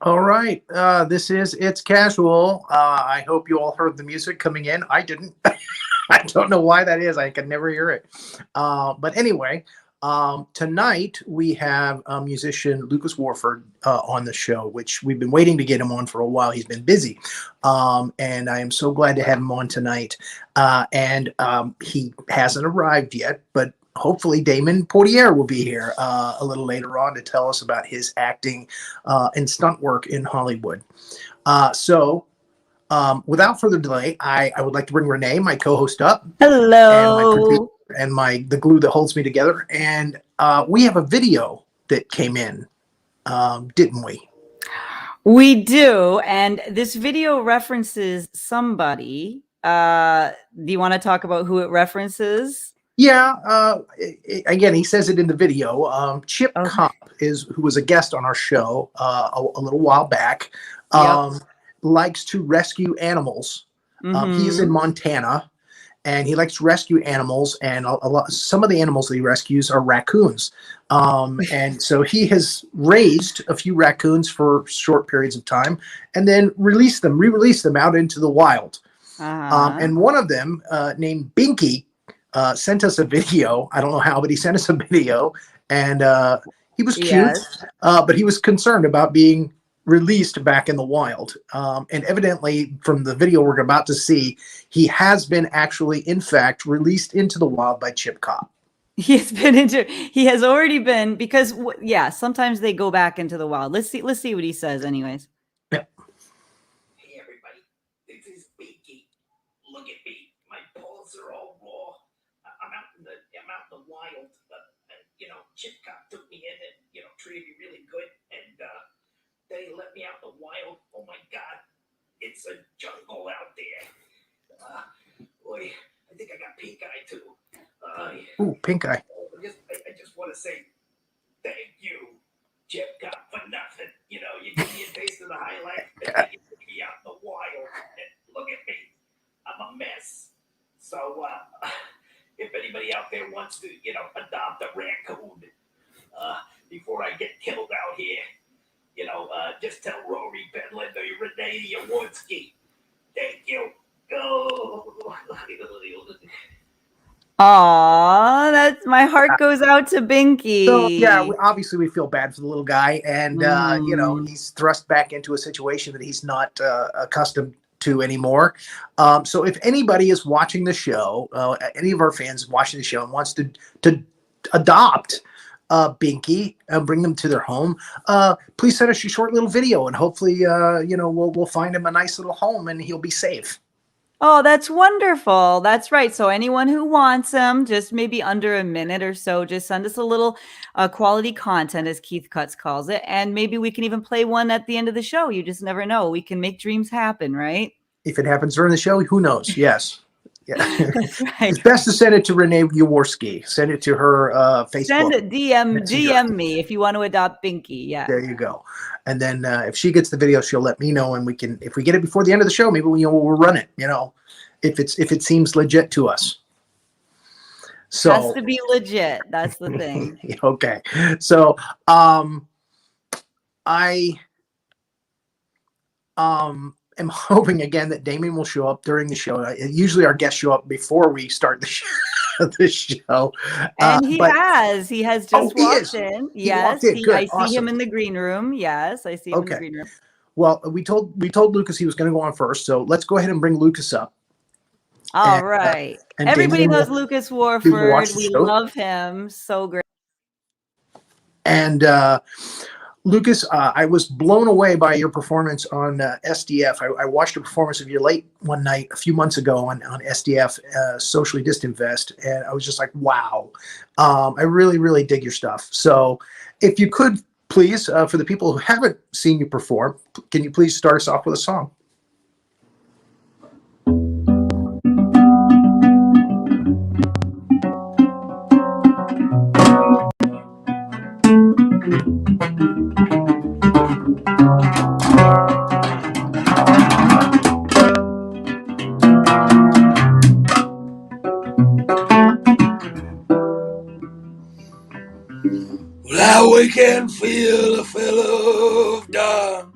All right. This is It's Casual. I hope you all heard the music coming in. I didn't. I don't know why that is. I could never hear it. But anyway, tonight we have musician Lucas Warford on the show, which we've been waiting to get him on for a while. He's been busy. And I am so glad to have him on tonight. And he hasn't arrived yet, but hopefully Damion Poitier will be here a little later on to tell us about his acting and stunt work in Hollywood. Without further delay, I would like to bring Renee, my co-host, up, and my producer Hello. and the glue that holds me together. And we have a video that came in, didn't we? We do. And this video references somebody. Do you want to talk about who it references? Yeah. Again, he says it in the video. Chip Okay. Kopp who was a guest on our show a little while back. Yep. Likes to rescue animals. He is in Montana, and he likes to rescue animals. And some of the animals that he rescues are raccoons. And so he has raised a few raccoons for short periods of time, and then re-released them out into the wild. And one of them, named Binky, sent us a video. I don't know how, but he sent us a video, and he was cute, Yes. but he was concerned about being released back in the wild. And evidently, from the video we're about to see, he has been actually, in fact, released into the wild by Chip Kopp. He has already been, because sometimes they go back into the wild. Let's see what he says anyways. Yeah. Hey everybody, this is Binky. Look at me, my paws are all raw. I'm out in the wild. Chip Cop took me in and treated me really good, and then he let me out in the wild. Oh my God, it's a jungle out there. Boy, I think I got pink eye too. Ooh, pink eye. I just want to say thank you, Chip Cop, for nothing. You give me a taste of the high life, and then you took me out in the wild. And look at me, I'm a mess. So if anybody out there wants to, adopt a raccoon before I get killed out here, just tell Rory, Bedland, or Renee Jaworski. Thank you. Go. Aw, that's, my heart goes out to Binky. So yeah, obviously we feel bad for the little guy, and he's thrust back into a situation that he's not accustomed to anymore. So if anybody is watching the show, any of our fans watching the show and wants to adopt Binky and bring them to their home, please send us a short little video, and hopefully we'll find him a nice little home and he'll be safe. Oh, that's wonderful. That's right. So anyone who wants them, just maybe under a minute or so, just send us a little quality content, as Keith Cutts calls it. And maybe we can even play one at the end of the show. You just never know. We can make dreams happen, right? If it happens during the show, who knows? Yes. Yeah. That's right. It's best to send it to Renee Jaworski. Send it to her Facebook. Send it, DM me if you want to adopt Binky. Yeah. There you go. And then if she gets the video, she'll let me know, and we can, if we get it before the end of the show, maybe we'll run it. If it seems legit to us. So it has to be legit. That's the thing. Okay. So I am hoping again that Damion will show up during the show. Usually our guests show up before we start the show. And he has just walked in. Yes, I Awesome. see him in the green room. Yes, I see him in the green room. Well, we told Lucas he was going to go on first, so let's go ahead and bring Lucas up. All right. And everybody Damion knows Lucas Warford. We love him. So great. And Lucas, I was blown away by your performance on SDF. I watched a performance of you late one night a few months ago on SDF, Socially Distant Vest, and I was just like, wow. I really, really dig your stuff. So if you could, please, for the people who haven't seen you perform, can you please start us off with a song? Well, I can feel a fellow of dawn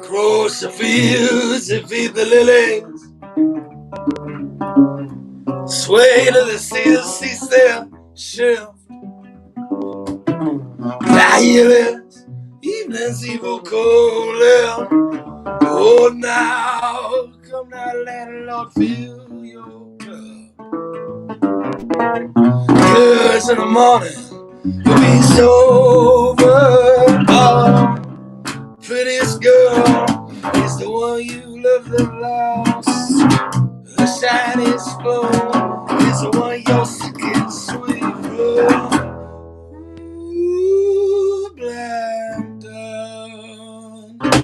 Cross the fields and feed the lilies. Sway to the cease their shift. Violence, evening's evil cold. Oh, now, come now, landlord, fill your cup. 'Cause in the morning, you'll be sober. Oh, prettiest girl is the one you love the lost. The shiniest spoon is the one you're sick sweet blood. Ooh, black dog.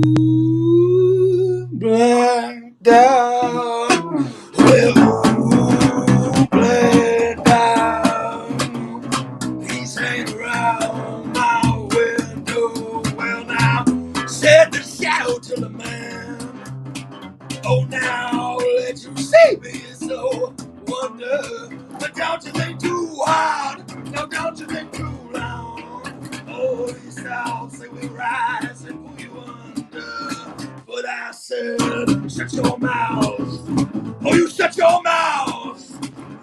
Ooh, black dog. Well, ooh, black dog. He's hanging around my window. Well, now, said the shadow to the man. Oh, now let you see me so wonder. But don't you think too hard? No, don't you think too long? Oh, these dogs say we rise and pull you under. But I said, shut your mouth. Oh, you shut your mouth.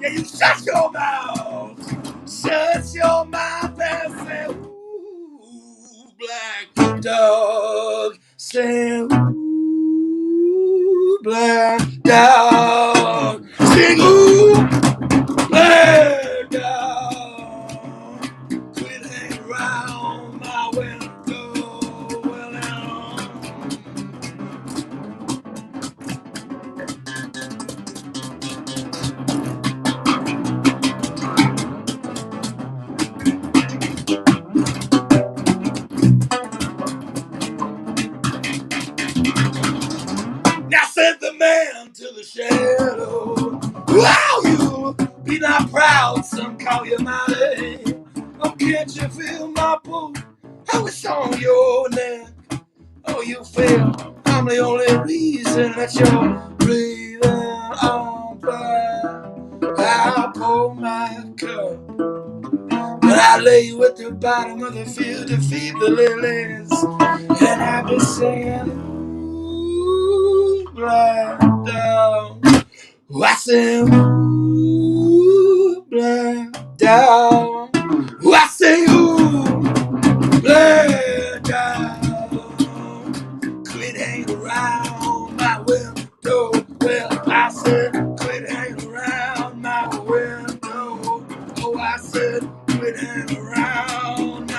Yeah, you shut your mouth. Shut your mouth and say, ooh, black dog. Say, ooh, black dog. Sing, ooh, black dog. Quit hanging around my window. Well, now. Now said the man to the shadow, wow, you be not proud, some call you mighty. Oh, can't you feel my pull? How it's on your neck? Oh, you feel I'm the only reason that you're breathing on fire. I'll pour my cup, but I lay you at the bottom of the field to feed the lilies, and I'll be singing, ooh, black dog. I say, ooh, black dog. I say, ooh, black dog. Quit hanging around my window. Well, I said, quit hanging around my window. Oh, I said, quit hanging around my.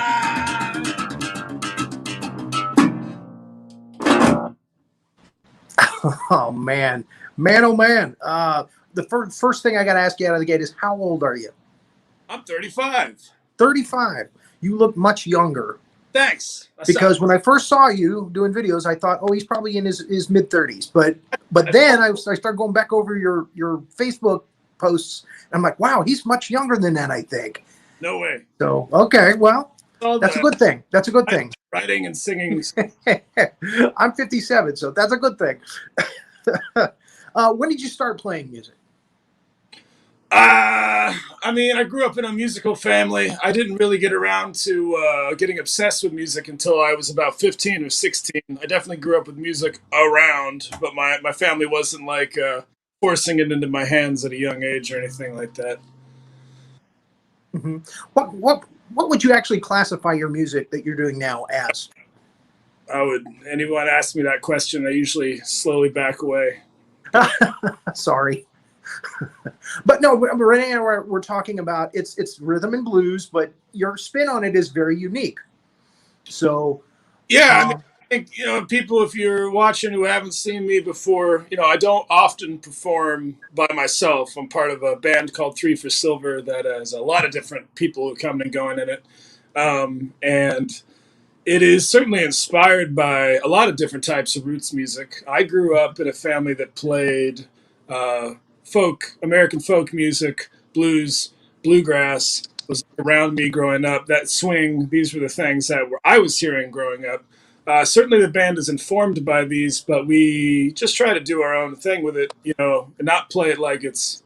Oh man, man, oh man. The first thing I got to ask you out of the gate is, how old are you? I'm 35. 35. You look much younger. Thanks. Because when I first saw you doing videos, I thought, oh, he's probably in his mid 30s. But then I started going back over your Facebook posts, and I'm like, wow, he's much younger than that, I think. No way. So okay, well, that's a good thing. That's a good thing. Writing and singing. I'm 57, so that's a good thing. When did you start playing music? I mean, I grew up in a musical family. I didn't really get around to getting obsessed with music until I was about 15 or 16. I definitely grew up with music around, but my family wasn't like forcing it into my hands at a young age or anything like that. Mm-hmm. What would you actually classify your music that you're doing now as? Anyone ask me that question, I usually slowly back away. Sorry. But no, Renee and I we're talking about it's rhythm and blues, but your spin on it is very unique. So yeah, I mean, I think, people, if you're watching who haven't seen me before, I don't often perform by myself. I'm part of a band called Three for Silver that has a lot of different people who come and going in it, and it is certainly inspired by a lot of different types of roots music. I grew up in a family that played American folk music, blues, bluegrass was around me growing up. That swing, these were the things that I was hearing growing up. Certainly the band is informed by these, but we just try to do our own thing with it, and not play it like it's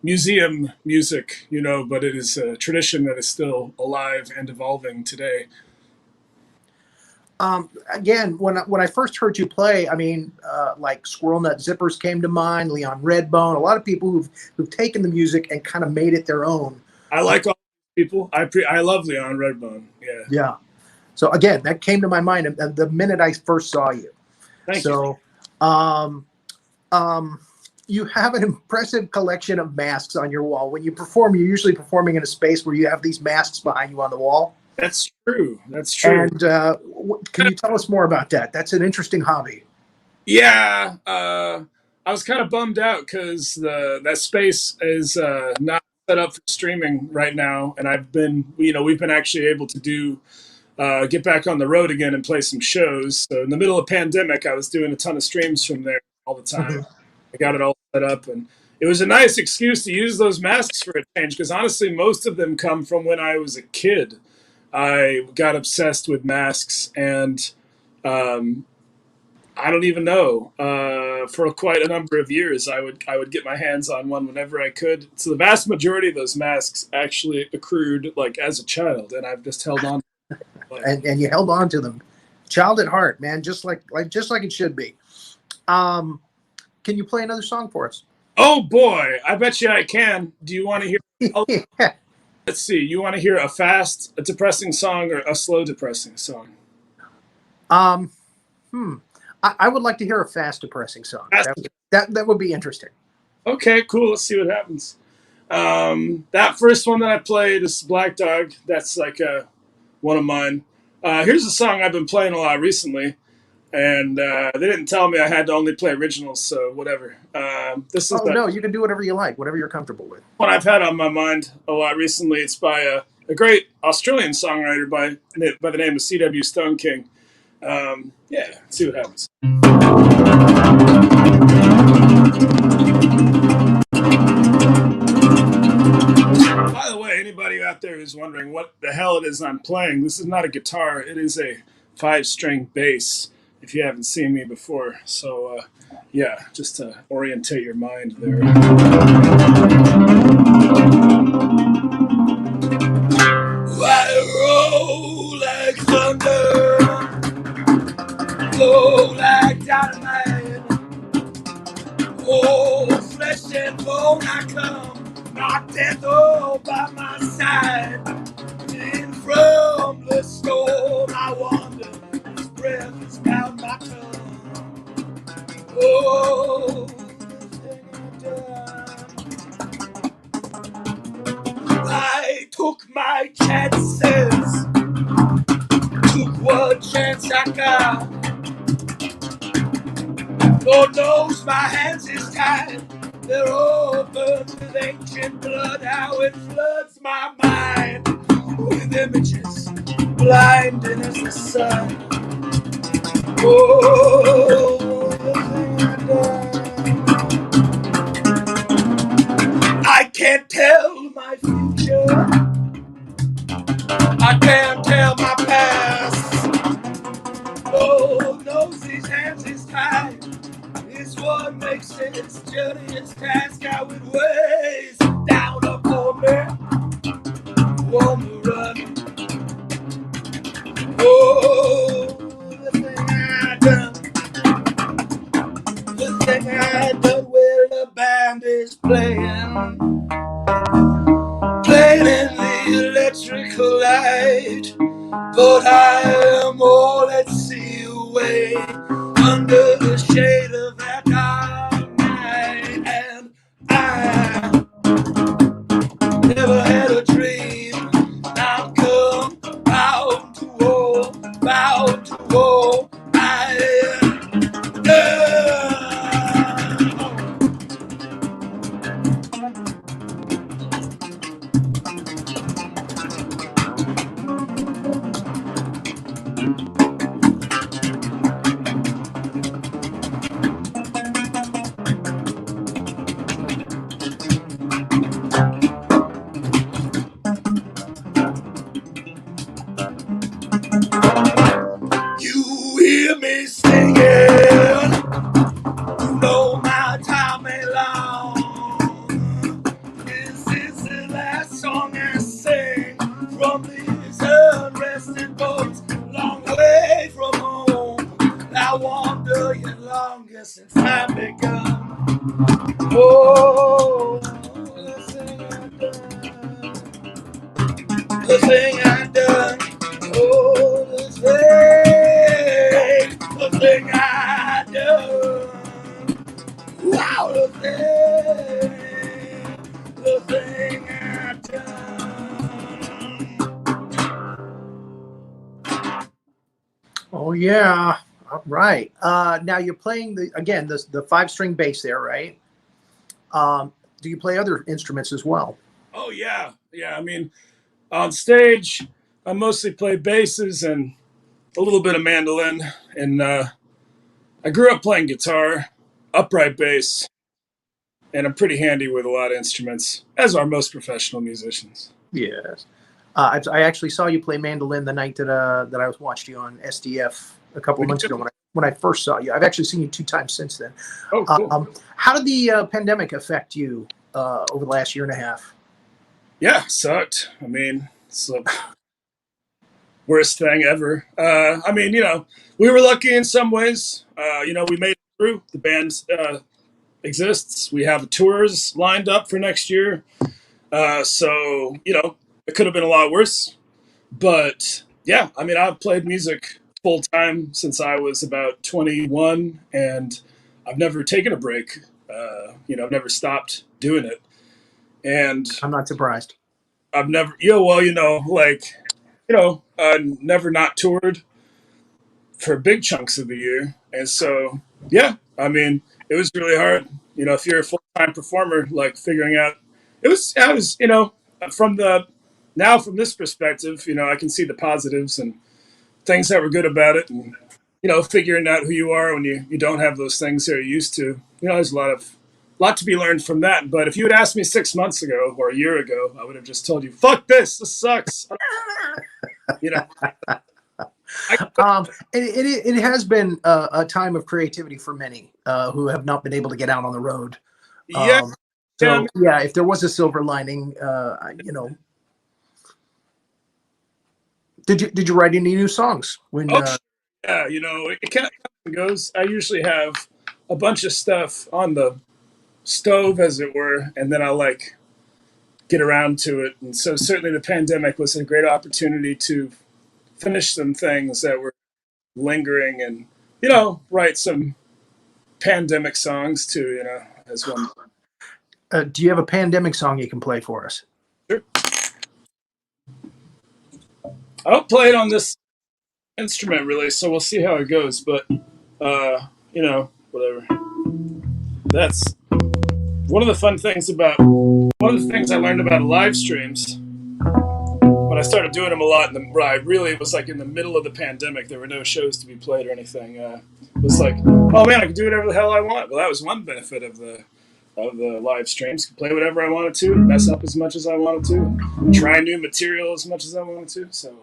museum music, but it is a tradition that is still alive and evolving today. Again, when I first heard you play, I mean, like Squirrel Nut Zippers came to mind, Leon Redbone, a lot of people who've taken the music and kind of made it their own. I like all people. I love Leon Redbone. Yeah. Yeah. So again, that came to my mind the minute I first saw you. Thank you. You have an impressive collection of masks on your wall. When you perform, you're usually performing in a space where you have these masks behind you on the wall. That's true. That's true. And can you tell us more about that? That's an interesting hobby. Yeah. I was kind of bummed out because that space is not set up for streaming right now. And we've been actually able to get back on the road again and play some shows. So in the middle of pandemic, I was doing a ton of streams from there all the time. Mm-hmm. I got it all set up, and it was a nice excuse to use those masks for a change, because honestly, most of them come from when I was a kid. I got obsessed with masks, and I don't even know. For quite a number of years, I would get my hands on one whenever I could. So the vast majority of those masks actually accrued like as a child, and I've just held on. And you held on to them, child at heart, man, just like it should be. Can you play another song for us? Oh boy, I bet you I can. Do you want to hear? Yeah. Let's see. You want to hear a fast, a depressing song, or a slow, depressing song? I would like to hear a fast, depressing song. That would be interesting. Okay, cool. Let's see what happens. That first one that I played is Black Dog. That's like one of mine. Here's a song I've been playing a lot recently, and they didn't tell me I had to only play originals, so whatever. This is no, you can do whatever you like, whatever you're comfortable with. One I've had on my mind a lot recently. It's by a great Australian songwriter by the name of C.W. Stone King. Let's see what happens. By the way, anybody out there who's wondering what the hell it is I'm playing, this is not a guitar. It is a 5-string bass, if you haven't seen me before. So, just to orientate your mind there. I roll like thunder, flow like dynamite. Oh, flesh and bone I come, not death all by my side. In from the storm I wander, his breath is down my tongue. Oh, I took my chances, took what chance I got. Lord knows my hands is tied, they're open with ancient blood. How it floods my mind with images, blinding as the sun. Oh, the thing I done. I can't tell my future, I can't tell my past. Lord knows his hands is tied, it's what makes this journey its task. How it weighs down upon me, on the run. Oh, the thing I done, the thing I done, where the band is playing in the electrical light. But I am all at sea away under the shade of that dark night. And I never had a dream I'm come bound to war, bound to war. the thing I done. Oh, the thing I done. Wow, the thing I done. Oh yeah. All right. Now you're playing the 5-string bass there, right? Do you play other instruments as well? Oh yeah, yeah. I mean, on stage, I mostly play basses and a little bit of mandolin, and I grew up playing guitar, upright bass, and I'm pretty handy with a lot of instruments, as are most professional musicians. Yes. I actually saw you play mandolin the night that I was watched you on SDF a couple of months ago when I first saw you. I've actually seen you 2 times since then. Oh, cool. How did the pandemic affect you over the last year and a half? Yeah, sucked. I mean, it's the worst thing ever. I mean, we were lucky in some ways. We made it through. The band exists. We have tours lined up for next year. So, it could have been a lot worse. But yeah, I mean, I've played music full time since I was about 21, and I've never taken a break. I've never stopped doing it. And I'm not surprised. I've never, never not toured for big chunks of the year. And so, yeah, I mean, it was really hard. If you're a full time performer, like figuring out, I was, from this perspective, I can see the positives and things that were good about it. And, figuring out who you are when you don't have those things that you're used to, there's a lot to be learned from that. But if you had asked me 6 months ago or a year ago, I would have just told you, fuck this sucks. It has been a time of creativity for many who have not been able to get out on the road. Yeah. If there was a silver lining, did you write any new songs when? Yeah, it kind of goes. I usually have a bunch of stuff on the stove, as it were, and then I'll get around to it. And so certainly the pandemic was a great opportunity to finish some things that were lingering and, write some pandemic songs too, as one. Do you have a pandemic song you can play for us? Sure. I don't play it on this instrument really, so we'll see how it goes, but whatever. That's one of the things I learned about live streams when I started doing them a lot. It was like in the middle of the pandemic. There were no shows to be played or anything. It was like, oh man, I can do whatever the hell I want. Well, that was one benefit of the live streams. Could play whatever I wanted to, mess up as much as I wanted to, try new material as much as I wanted to. So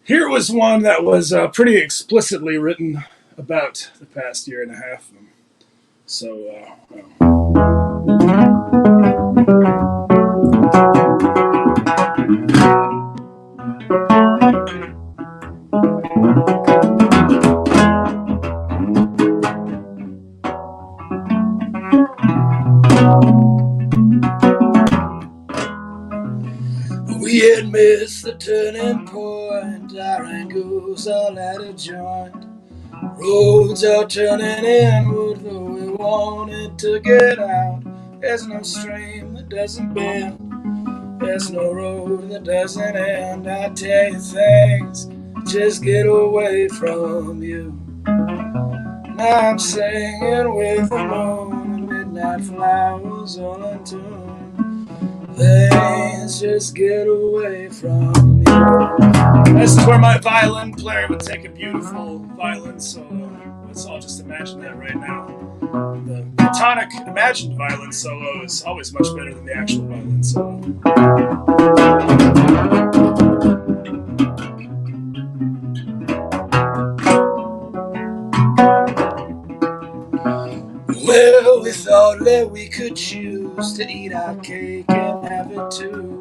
here was one that was pretty explicitly written about the past year and a half. So. We had missed the turning point, our angles all out of joint. Roads are turning inward, though we wanted to get out. There's no stream that doesn't bend, there's no road that doesn't end. I tell you things just get away from you. Now I'm singing with the moon and midnight flowers all in tune. Things just get away from you. This is where my violin player would take a beautiful violin solo. Let's all just imagine that right now. The platonic imagined violin solo is always much better than the actual violin solo. Well, we thought that we could choose to eat our cake and have it too,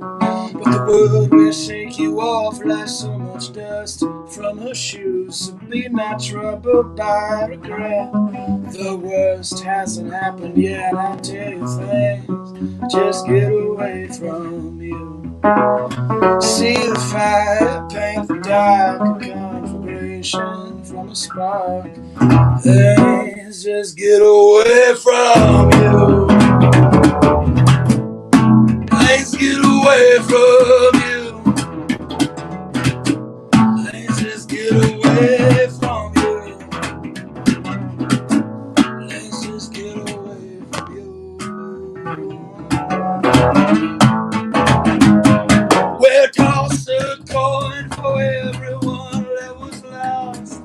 but the world will shake you off like so much dust from her shoes. So be not troubled by regret, the worst hasn't happened yet. I tell you things just get away from you. you. See the fire, paint the dark, a conflagration from a spark. Things just get away from you. Things get away from you. Things just get away from you. Things just get away from you. We'll toss a coin for everyone that was lost,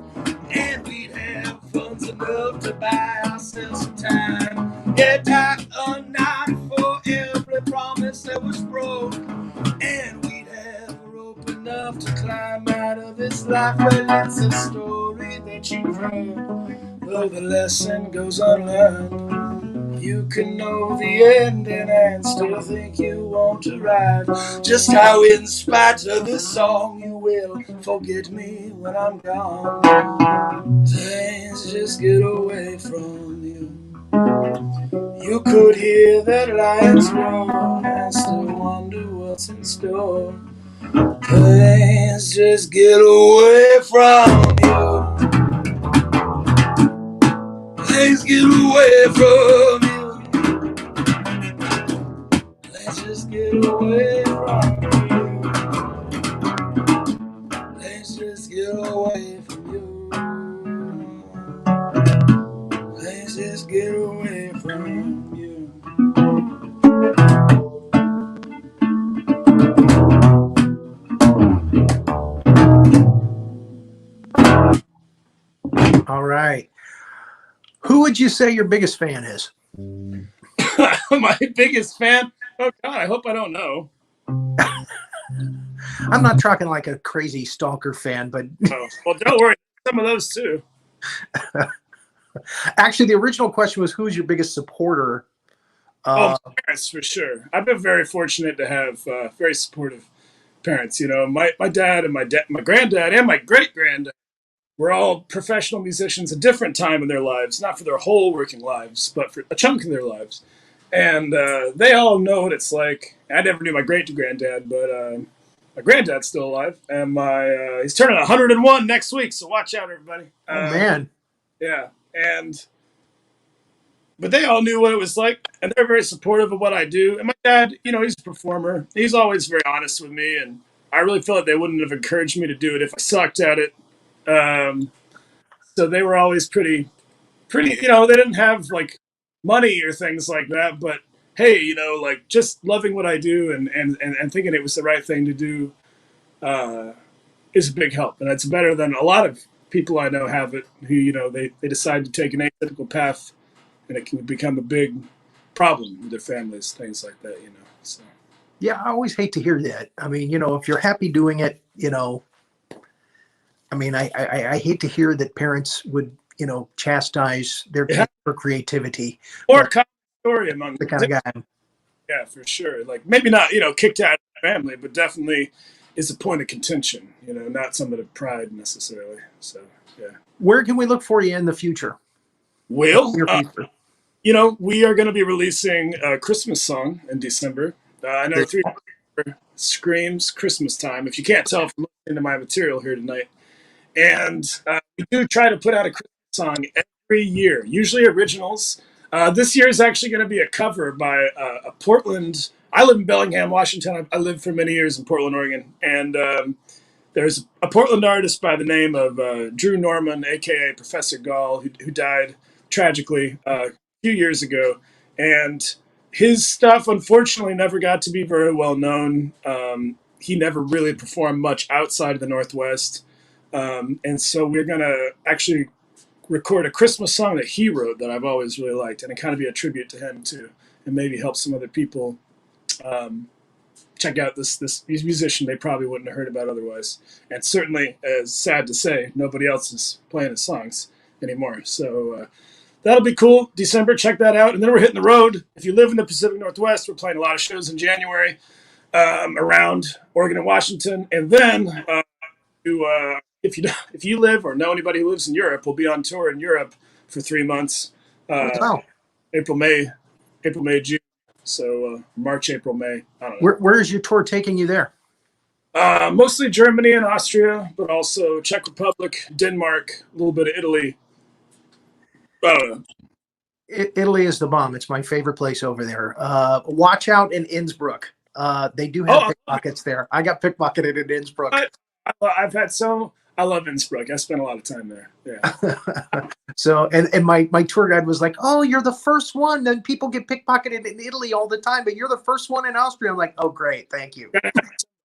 and we'd have funds enough to buy ourselves some time. Yeah, tie a knot for every promise that was broke, and we'd have rope enough to climb out of this life. Well, it's a story that you've heard, though the lesson goes unlearned. You can know the ending and still think you won't arrive. Just how in spite of this song you will forget me when I'm gone. Things just get away from you. You could hear that lion's roar and still wonder what's in store. Things just get away from you. Things get away from you. Things just get away from you. Things just get away from you. Things just get away from you. All right. Who would you say your biggest fan is? My biggest fan? Oh, God, I hope I don't know. I'm not talking like a crazy stalker fan, but Oh, well, don't worry. Some of those, too. actually, the original question was who's your biggest supporter? Parents, for sure. I've been very fortunate to have very supportive parents. You know, my dad and my granddad and my great-granddad were all professional musicians at different time in their lives, not for their whole working lives, but for a chunk of their lives. And they all know what it's like. I never knew my great-granddad, but my granddad's still alive, and he's turning 101 next week, so watch out, everybody. Oh, man. Yeah, but they all knew what it was like, and they're very supportive of what I do. And my dad, you know, he's a performer. He's always very honest with me, and I really feel like they wouldn't have encouraged me to do it if I sucked at it. So they were always pretty, you know, they didn't have like money or things like that, but hey, you know, like just loving what I do and thinking it was the right thing to do is a big help. And it's better than a lot of people I know have it who, you know, they decide to take an atypical path and it can become a big problem with their families, things like that, you know. So Yeah, I always hate to hear that. I mean, you know, if you're happy doing it, you know, I mean, I hate to hear that parents would, you know, chastise their kids for creativity. Or a common story among the kind of guy. Yeah, for sure. Like maybe not, you know, kicked out of the family, but definitely is a point of contention, you know, not something of pride necessarily. So, yeah. Where can we look for you in the future? Well, you know, we are going to be releasing a Christmas song in December. I know 3 screams Christmas time, if you can't tell from listening to my material here tonight. And we do try to put out a Christmas song every year, usually originals. This year is actually going to be a cover by a Portland. I live in Bellingham, Washington. I lived for many years in Portland, Oregon. And there's a Portland artist by the name of Drew Norman, a.k.a. Professor Gall, who died tragically a few years ago. And his stuff, unfortunately, never got to be very well known. He never really performed much outside of the Northwest. And so we're going to actually record a Christmas song that he wrote that I've always really liked, and it kind of be a tribute to him too, and maybe help some other people check out this musician they probably wouldn't have heard about otherwise. And certainly, as sad to say, nobody else is playing his songs anymore. So that'll be cool. December, check that out. And then we're hitting the road. If you live in the Pacific Northwest, we're playing a lot of shows in January around Oregon and Washington. And then if you live or know anybody who lives in Europe, we'll be on tour in Europe for 3 months. Wow. April, May, June. So March, April, May. I don't know. Where is your tour taking you there? Mostly Germany and Austria, but also Czech Republic, Denmark, a little bit of Italy. I don't know. Italy is the bomb. It's my favorite place over there. Watch out in Innsbruck. They do have pickpockets there. I got pickpocketed in Innsbruck. I love Innsbruck. I spent a lot of time there. Yeah. So, and my tour guide was like, "Oh, you're the first one. Then people get pickpocketed in Italy all the time, but you're the first one in Austria." I'm like, "Oh, great, thank you.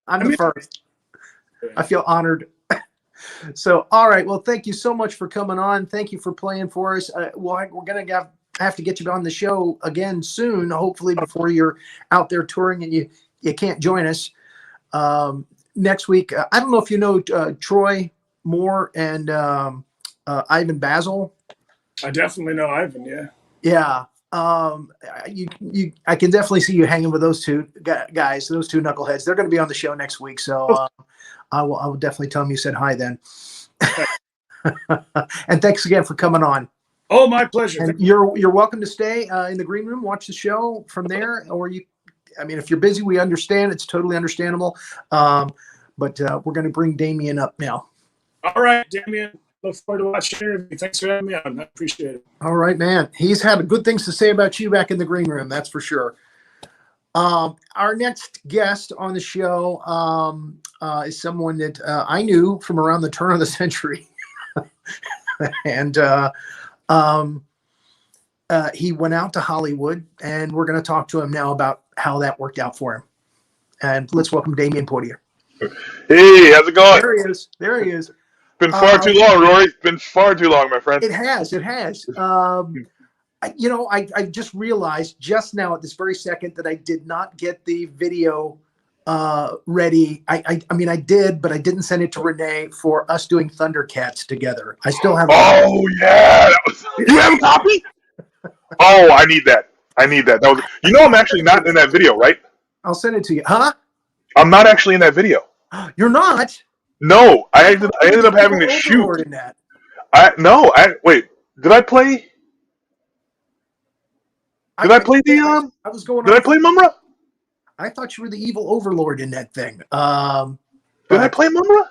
I'm the first." I feel honored. So, all right. Well, thank you so much for coming on. Thank you for playing for us. We're gonna have to get you on the show again soon, hopefully before you're out there touring and you can't join us next week. I don't know if you know Troy Moore and Ivan Basil. I definitely know Ivan. Yeah. Yeah. I can definitely see you hanging with those two guys, those two knuckleheads. They're going to be on the show next week, so I will definitely tell them you said hi then. And thanks again for coming on. Oh, my pleasure. And you're welcome to stay in the green room, watch the show from there, or if you're busy, we understand. It's totally understandable. But we're going to bring Damion up now. All right, Damian. Look forward to watching your interview. Thanks for having me on. I appreciate it. All right, man. He's had good things to say about you back in the green room. That's for sure. Our next guest on the show is someone that I knew from around the turn of the century. And he went out to Hollywood, and we're going to talk to him now about how that worked out for him. And let's welcome Damian Poitier. Hey, how's it going? There he is. Been far too long, Rory. Been far too long, my friend. It has. I just realized just now at this very second that I did not get the video ready. I did, but I didn't send it to Renee for us doing Thundercats together. I still have. Oh yeah, you have a copy? Oh, I need that. That was. I'm actually not in that video, right? I'll send it to you. Huh? I'm not actually in that video. You're not? No, I ended up having to shoot. In that. Wait. Did I play? Did I play the? I was going. Did I play Mumra? I thought you were the evil overlord in that thing. Did I play Mumra?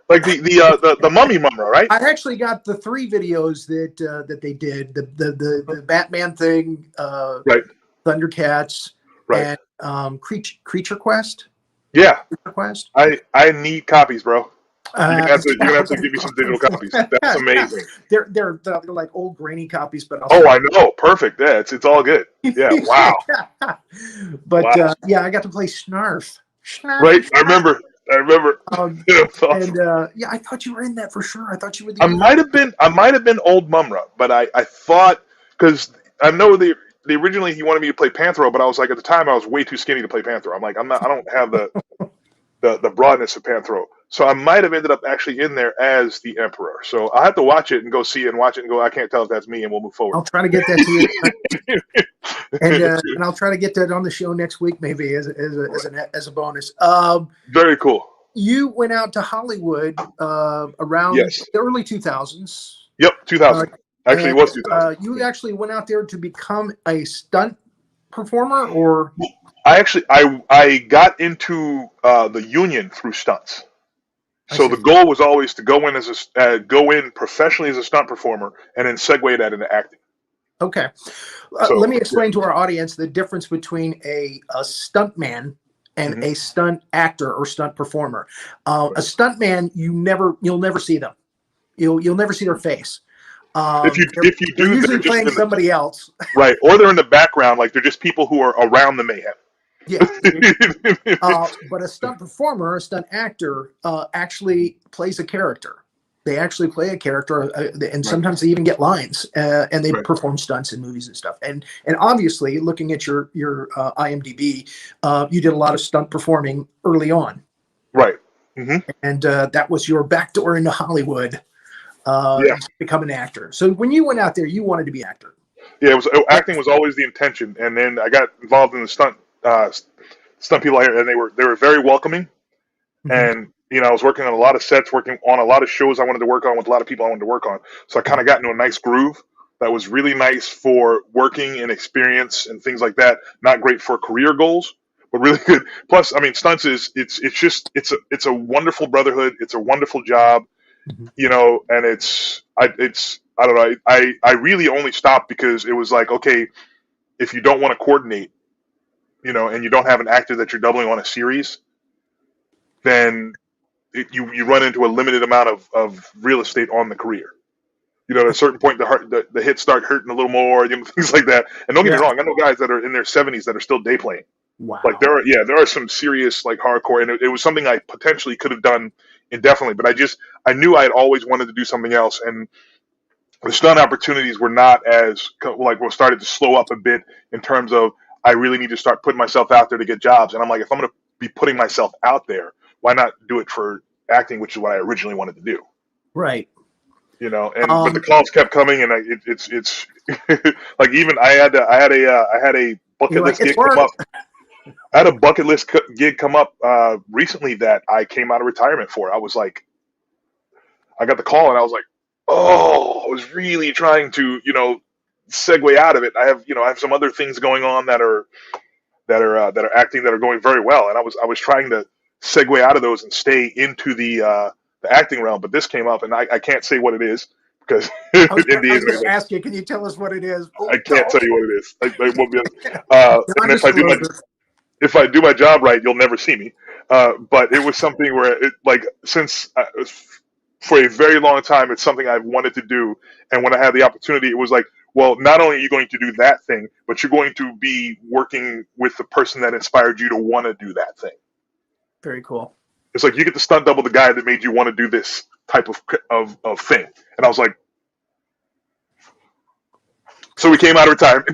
Like the mummy Mumra, right? I actually got the 3 videos that they did. The Batman thing, right? Thundercats, right? And Creature Quest. Yeah. Creature Quest. I need copies, bro. You're gonna have to give me some digital copies. That's amazing. They're like old grainy copies, but I know. Perfect. Yeah, it's all good. Yeah. Wow. But wow. I got to play Snarf. Right. I remember. I thought you were in that for sure. I thought you were. I might have been old Mumra, but I thought, because I know they originally he wanted me to play Panthro, but I was like, at the time I was way too skinny to play Panthro. I'm like, I don't have the broadness of Panthro. So I might have ended up actually in there as the Emperor. So I'll have to watch it and go see it and watch it and go, I can't tell if that's me, and we'll move forward. I'll try to get that to you. and I'll try to get that on the show next week, maybe as a bonus. Very cool. You went out to Hollywood around the early 2000s. Yep, 2000. Actually, it was 2000. You actually went out there to become a stunt performer, or? I got into the union through stunts. So the goal was always to go in professionally as a stunt performer, and then segue that into acting. Okay, let me explain to our audience the difference between a stunt man and a stunt actor or stunt performer. A stunt man, you'll never see them. You'll never see their face. If you do, they're usually playing somebody else, right? Or they're in the background, like they're just people who are around the mayhem. Yeah, but a stunt performer, a stunt actor, actually plays a character. They actually play a character, and sometimes they even get lines, and they perform stunts in movies and stuff. And obviously, looking at your IMDb, you did a lot of stunt performing early on, right? Mm-hmm. And that was your backdoor into Hollywood, to become an actor. So when you went out there, you wanted to be an actor. Yeah, acting was always the intention, and then I got involved in the stunt people here, and they were very welcoming. And I was working on a lot of sets, working on a lot of shows I wanted to work on with a lot of people I wanted to work on. So I kind of got into a nice groove. that was really nice for working and experience and things like that. Not great for career goals, but really good. Plus, I mean, stunts is it's a wonderful brotherhood. It's a wonderful job, Mhm. you know, and I don't know. I really only stopped because it was like, okay, if you don't want to coordinate, you know, and you don't have an actor that you're doubling on a series, then you run into a limited amount of real estate on the career. You know, at a certain point, the hits start hurting a little more, you know, things like that. And don't get me Yeah. wrong, I know guys that are in their 70s that are still day playing. Wow. Like there are some serious like hardcore, and it was something I potentially could have done indefinitely, but I knew I had always wanted to do something else, and the stunt opportunities were not as like we started to slow up a bit in terms of I really need to start putting myself out there to get jobs, and I'm like, if I'm going to be putting myself out there, why not do it for acting, which is what I originally wanted to do. Right. You know, and but the calls kept coming, and it's like even I had a bucket list gig come up. I had a bucket list gig come up recently that I came out of retirement for. I was like, I got the call, and I was like, oh, I was really trying to, you know, segue out of it. I have some other things going on that are acting that are going very well, and I was trying to segue out of those and stay into the acting realm. But this came up, and I can't say what it is because I was going NDAs. to ask you, can you tell us what it is? Oh, I can't tell you what it is. I won't be. And Non-disclosure. if I do my job right, you'll never see me. But it was something where since for a very long time, it's something I've wanted to do. And when I had the opportunity, it was like, well, not only are you going to do that thing, but you're going to be working with the person that inspired you to want to do that thing. Very cool. It's like you get to stunt double the guy that made you want to do this type of thing. And I was like, so we came out of retirement.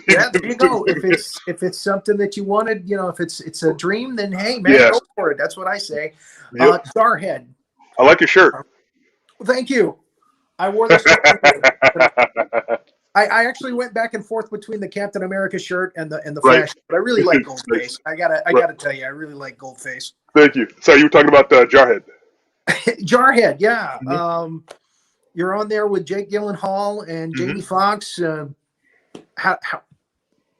Yeah, there you go. If it's something that you wanted, you know, if it's a dream, then hey, man, Yeah. go for it. That's what I say. Yep. Jarhead. I like your shirt. Thank you. I wore this. I actually went back and forth between the Captain America shirt and the Right. Flash, but I really like Goldface. I gotta tell you, I really like Goldface. Thank you. So you were talking about Jarhead. Jarhead, yeah. Mm-hmm. You're on there with Jake Gyllenhaal and Jamie Foxx. How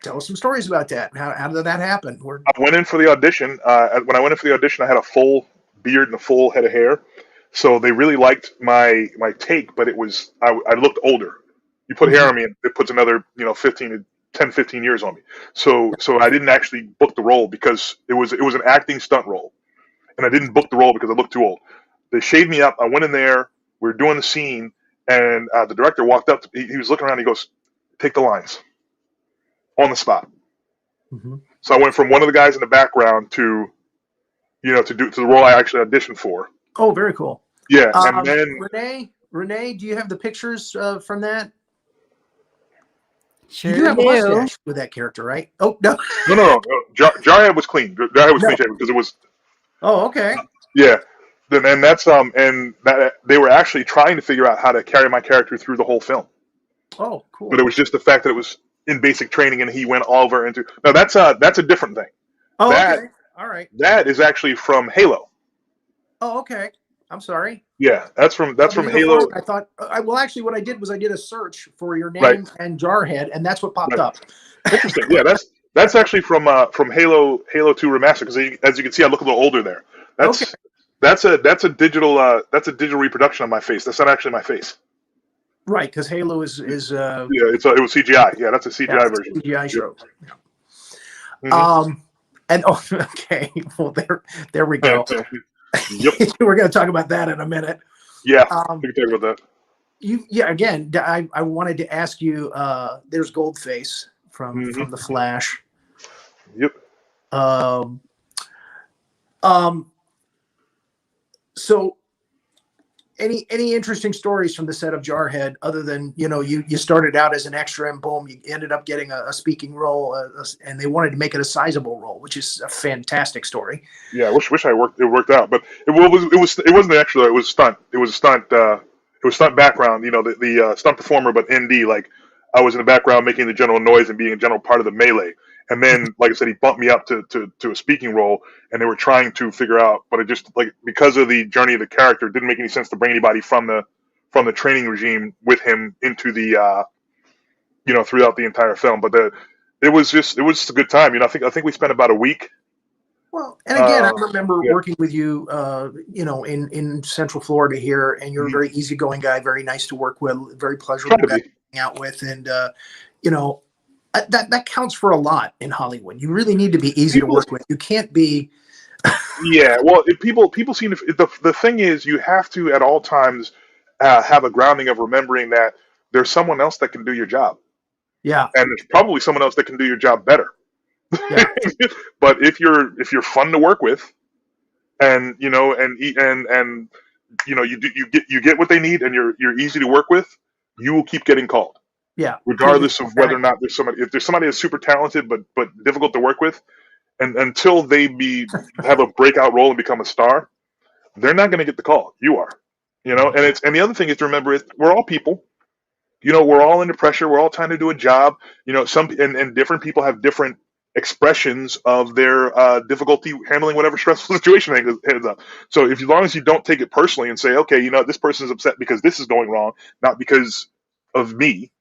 tell us some stories about that. How did that happen? I went in for the audition. When I went in for the audition, I had a full beard and a full head of hair. So they really liked my take, but it was I looked older. You put hair on me, and it puts another 15 years on me. So I didn't actually book the role because it was an acting stunt role, and I didn't book the role because I looked too old. They shaved me up. I went in there. We were doing the scene, and the director walked up. He was looking around. He goes, "Take the lines." On the spot. Mm-hmm. So I went from one of the guys in the background to the role I actually auditioned for. Oh, very cool. Yeah, and then Renee, do you have the pictures from that? Sure you do have a do. mustache with that character, right? Oh no. No. Jarhead was clean. Jarhead was clean shaven because it was. Oh, okay. Yeah, and that's and that they were actually trying to figure out how to carry my character through the whole film. Oh, cool. But it was just the fact that it was in basic training, and he went over into. No, that's a different thing. Oh, that, okay. All right. That is actually from Halo. Oh, okay. I'm sorry. Yeah, that's from Halo. I thought. Well, actually, what I did was I did a search for your name Right. and Jarhead, and that's what popped up. Interesting. Yeah, that's actually from Halo 2 Remastered. Because as you can see, I look a little older there. That's a digital reproduction of my face. That's not actually my face. Right, because Halo is Yeah, it was CGI. Yeah, that's a CGI version. CGI show. Mhm. And okay, well there we go. Yep. We're going to talk about that in a minute. Yeah, we can talk about that. Again, I wanted to ask you. There's Goldface from the Flash. Yep. So, any interesting stories from the set of Jarhead, other than you started out as an extra and boom, you ended up getting a speaking role, and they wanted to make it a sizable role, which is a fantastic story. Yeah, I wish it worked out, but it wasn't actually. It was stunt. It was a stunt. It was stunt background. The stunt performer, but ND. Like I was in the background making the general noise and being a general part of the melee. And then, like I said, he bumped me up to a speaking role, and they were trying to figure out, but it just because of the journey of the character, it didn't make any sense to bring anybody from the training regime with him into the throughout the entire film. But it was just a good time. I think we spent about a week. Well, and again, I remember Yeah. working with you, in Central Florida here, and you're a very easygoing guy, very nice to work with, very pleasurable guy to hang out with, and that counts for a lot in Hollywood. You really need to be easy to work with. You can't be. Yeah, well, people seem to. The thing is, you have to at all times have a grounding of remembering that there's someone else that can do your job, Yeah. and there's probably someone else that can do your job better. Yeah. But if you're fun to work with, and you get what they need, and you're easy to work with, you will keep getting called. Yeah. Regardless of whether or not if there's somebody that's super talented but difficult to work with, and until they have a breakout role and become a star, they're not going to get the call. You are, and the other thing is to remember is we're all people. We're all under pressure. We're all trying to do a job. And different people have different expressions of their difficulty handling whatever stressful situation heads up. So as long as you don't take it personally and say, okay, this person's upset because this is going wrong, not because of me.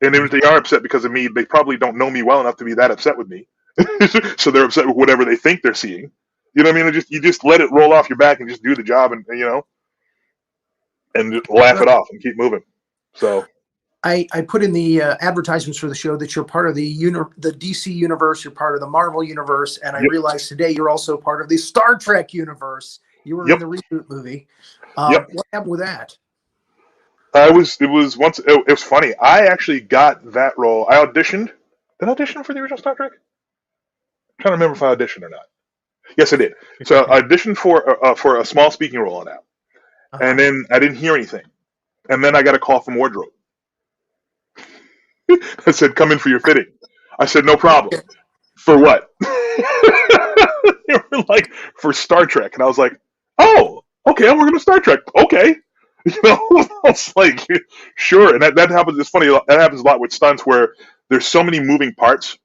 And if they are upset because of me, they probably don't know me well enough to be that upset with me. So they're upset with whatever they think they're seeing. You know what I mean? You just let it roll off your back and just do the job, and just laugh it off and keep moving. So I put in the advertisements for the show that you're part of the DC universe, you're part of the Marvel universe, and I realized today you're also part of the Star Trek universe. You were in the reboot movie. What happened with that? It was funny. I actually got that role. I auditioned. Did I audition for the original Star Trek? I'm trying to remember if I auditioned or not. Yes, I did. So I auditioned for a small speaking role on that, and then I didn't hear anything, and then I got a call from wardrobe. I said, "Come in for your fitting." I said, "No problem." For what? They were like, for Star Trek, and I was like, "Oh, okay, I'm working on Star Trek. Okay." I was like, sure. And that happens. It's funny. That happens a lot with stunts where there's so many moving parts.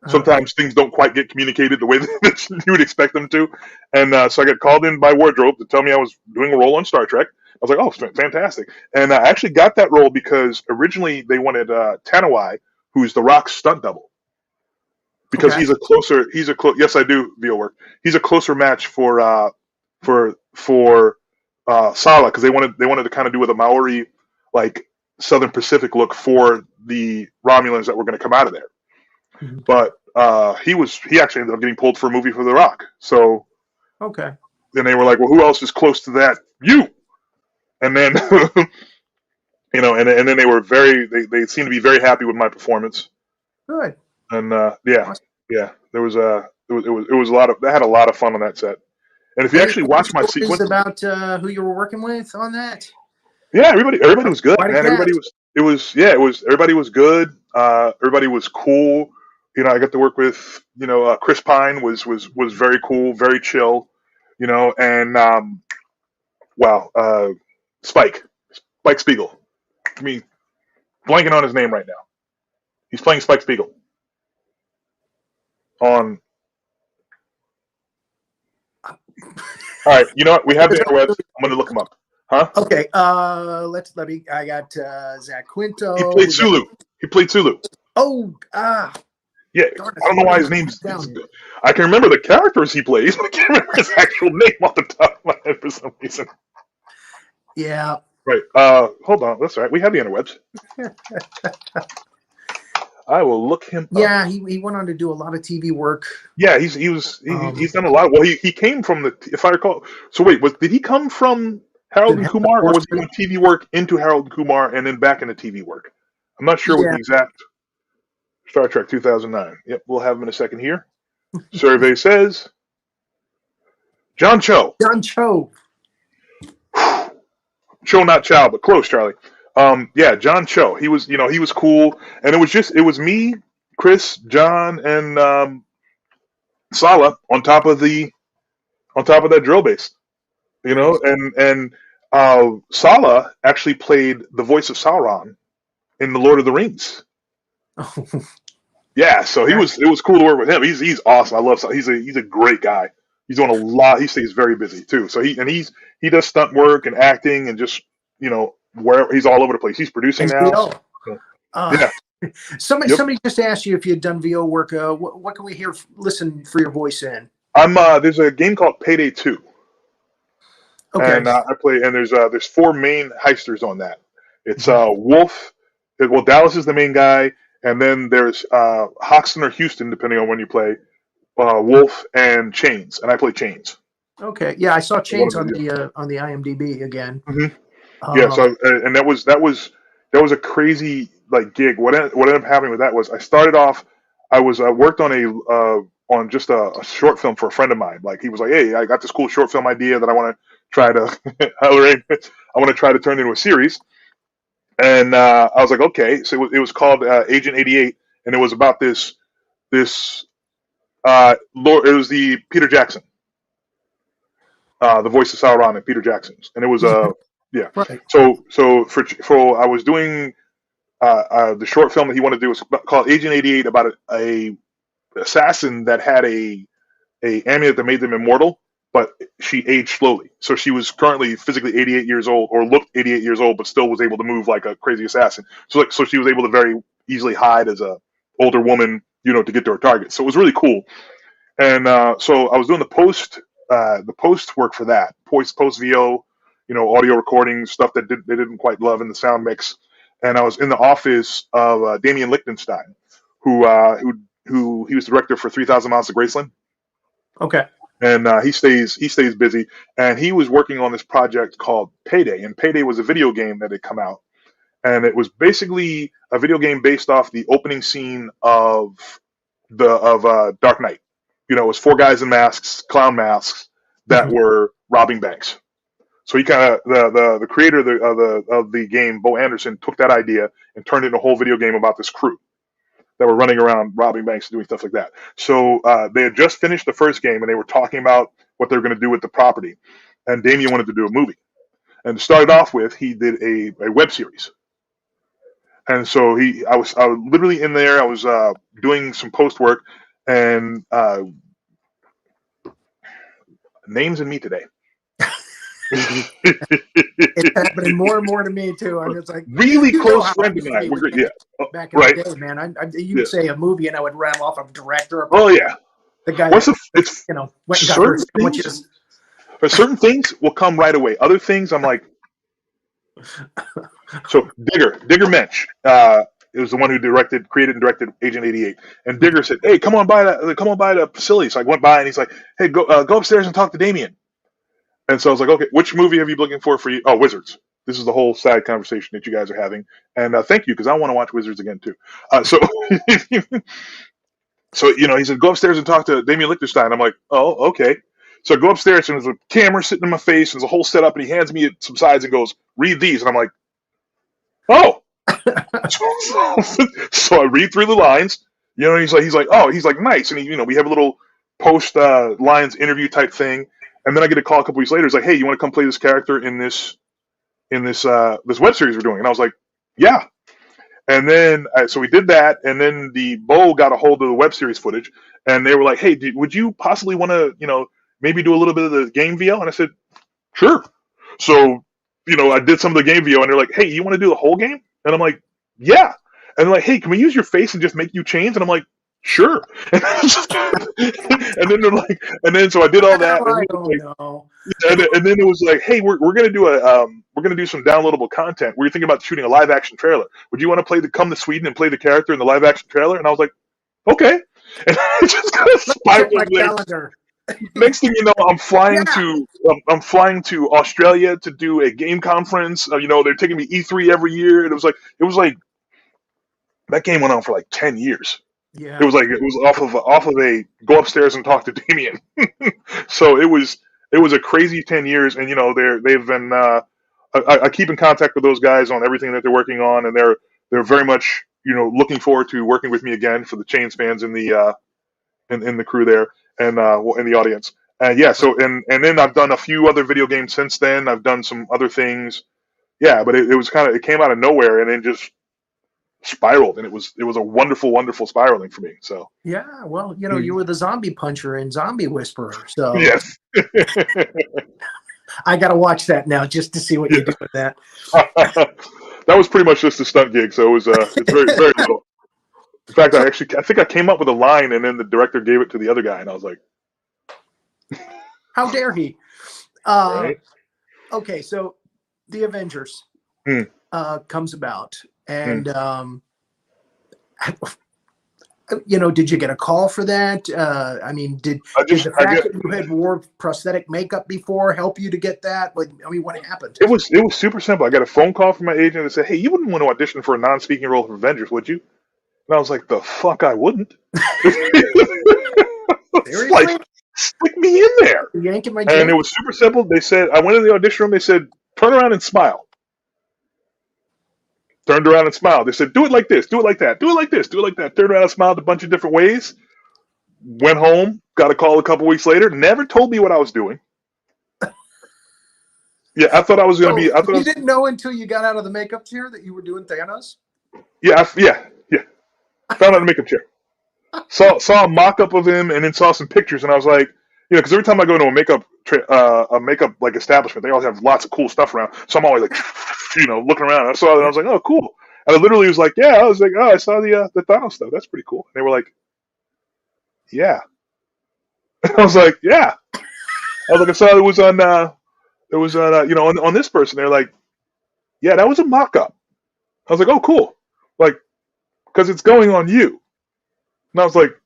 Sometimes things don't quite get communicated the way that you would expect them to. And so I got called in by wardrobe to tell me I was doing a role on Star Trek. I was like, oh, fantastic. And I actually got that role because originally they wanted Tanawai, who's The Rock's stunt double. Because yes, I do VO work. He's a closer match for Sala, because they wanted to kind of do with a Maori, like Southern Pacific look for the Romulans that were going to come out of there. Mm-hmm. But he actually ended up getting pulled for a movie for The Rock. So then they were like, well, who else is close to that? You. And then and then they were they seemed to be very happy with my performance. Good. And there was it was a lot of, I had a lot of fun on that set. And if you actually watch my sequence about who you were working with on that, everybody was good, man. Everybody was good. Everybody was cool. I got to work with Chris Pine was very cool, very chill. And Spike Spiegel. I mean, blanking on his name right now. He's playing Spike Spiegel on. All right, you know what? We have the interwebs. I'm going to look him up. Huh? Okay. I got Zach Quinto. He played Sulu. Oh, yeah. I don't know why his name's. I can remember the characters he plays, but I can't remember his actual name off the top of my head for some reason. Yeah. Right. Hold on. That's all right. We have the interwebs. I will look him up. Yeah, he went on to do a lot of TV work. Yeah, he's done a lot. Well, he came from if I recall. So wait, did he come from Harold and Kumar, or was he doing TV work into Harold and Kumar and then back into TV work? I'm not sure what the exact. Star Trek 2009. Yep, we'll have him in a second here. Survey says John Cho. John Cho. Cho, not Chow, but close, Charlie. John Cho. He was cool, and it was me, Chris, John, and Sala on top of that drill base. And Sala actually played the voice of Sauron in The Lord of the Rings. Yeah, so it was cool to work with him. He's awesome. I love Sala. He's a great guy. He's doing a lot. He stays very busy too. So he does stunt work and acting and just where he's all over the place. He's producing now. Somebody just asked you if you had done VO work. What can we listen for your voice in? There's a game called Payday 2. Okay. And I play, and there's 4 main heisters on that. It's Wolf. Well, Dallas is the main guy, and then there's Hoxton or Houston, depending on when you play. Wolf and Chains, and I play Chains. Okay. Yeah, I saw Chains on the IMDb again. Mm-hmm. Yeah. So and that was a crazy gig. What ended up happening with that was I started off. I worked on just a short film for a friend of mine. Like he was like, "Hey, I got this cool short film idea that I want to try to I want to try to turn into a series." And I was like, "Okay." So it was called Agent 88, and it was about this. It was the Peter Jackson, the voice of Sauron and Peter Jackson's, and it was yeah. Right. So for I was doing the short film that he wanted to do was called Agent 88 about a assassin that had a amulet that made them immortal, but she aged slowly. So she was currently physically 88 years old, or looked 88 years old, but still was able to move like a crazy assassin. So she was able to very easily hide as a older woman, to get to her target. So it was really cool. And so I was doing the post work for that, post VO, audio recording stuff that they didn't quite love in the sound mix. And I was in the office of Damian Lichtenstein, who he was director for 3,000 Miles to Graceland. Okay. And he stays busy, and he was working on this project called Payday, and Payday was a video game that had come out, and it was basically a video game based off the opening scene of Dark Knight. It was 4 guys in masks, clown masks, that were robbing banks. So he kind of the creator of the game, Bo Anderson, took that idea and turned it into a whole video game about this crew that were running around robbing banks and doing stuff like that. So they had just finished the first game, and they were talking about what they were going to do with the property. And Damian wanted to do a movie. And to start off with, he did a web series. And so I was literally in there. I was doing some post work, and names and me today. It's happening more and more to me too. I'm just like really close friend of mine. Yeah. Back in the day, man. You'd say a movie, and I would rattle off a director. Oh yeah, the guy. Went and got her sandwiches. But certain things will come right away. Other things, I'm like. So Digger Mensch, it was the one who created and directed Agent 88. And Digger said, "Hey, come on by the facility." So I went by, and he's like, "Hey, go upstairs and talk to Damian." And so I was like, "Okay, which movie have you been looking for you?" "Oh, Wizards." This is the whole side conversation that you guys are having. And thank you, because I want to watch Wizards again too. So he said, "Go upstairs and talk to Damian Lichtenstein." I'm like, "Oh, okay." So I go upstairs, and there's a camera sitting in my face, and there's a whole setup, and he hands me some sides and goes, "Read these." And I'm like, "Oh." So I read through the lines. He's like, "Nice." And we have a little post lines interview type thing. And then I get a call a couple weeks later. It's like, "Hey, you want to come play this character in this web series we're doing?" And I was like, "Yeah." And then so we did that. And then the Bo got a hold of the web series footage, and they were like, "Hey, would you possibly want to maybe do a little bit of the game VO?" And I said, "Sure." So I did some of the game VO, and they're like, "Hey, you want to do the whole game?" And I'm like, "Yeah." And they're like, "Hey, can we use your face and just make you change?" And I'm like, "Sure." And then they're like, so I did all that. And then it was like, "Hey, we're gonna do some downloadable content. We're thinking about shooting a live action trailer. Would you want to come to Sweden and play the character in the live action trailer?" And I was like, "Okay." And I just kind of spiraled. Next thing you know, I'm flying to Australia to do a game conference. They're taking me E3 every year, and it was like that game went on for like 10 years. Yeah. It was off of a go upstairs and talk to Damian. So it was a crazy 10 years, and they've been I keep in contact with those guys on everything that they're working on, and they're very much looking forward to working with me again for the Chains fans in the crew there, and in the audience. And yeah, so and then I've done a few other video games since then. I've done some other things. Yeah, but it came out of nowhere, and then just spiraled, and it was a wonderful, wonderful spiraling for me. So yeah, well, you were the zombie puncher and zombie whisperer. So yes. I got to watch that now just to see what you do with that. That was pretty much just a stunt gig, so it's very, very little. In fact, I think I came up with a line, and then the director gave it to the other guy, and I was like, How dare he? right? Okay, so the Avengers Hmm. comes about, and did you get a call for that? I mean, did the fact that you had wore prosthetic makeup before help you to get that? Like, I mean, what happened? It was super simple. I got a phone call from my agent that said, "Hey, you wouldn't want to audition for a non-speaking role for Avengers, would you?" And I was like, "The fuck, I wouldn't." Seriously? Like, stick me in there. You're yanking my And chain? it was super simple. They said, I went in the audition room. They said, "Turn around and smile." Turned around and smiled. They said, "Do it like this, do it like that, do it like this, do it like that." Turned around and smiled a bunch of different ways. Went home, got a call a couple weeks later. Never told me what I was doing. Yeah, I thought I was going to be. I thought you didn't know until you got out of the makeup chair that you were doing Thanos? Yeah. Found out in the makeup chair. Saw a mock-up of him, and then saw some pictures, and I was like, because every time I go to a makeup like establishment, they always have lots of cool stuff around. So I'm always like, looking around. I saw it, and I was like, "Oh, cool." And I literally was like, "Yeah." I was like, "Oh, I saw the Thanos stuff. That's pretty cool." And they were like, "Yeah." I was like, "Yeah." I was like, "I saw it was on on this person." They're like, "Yeah, that was a mock-up." I was like, "Oh, cool." Like, because it's going on you. And I was like,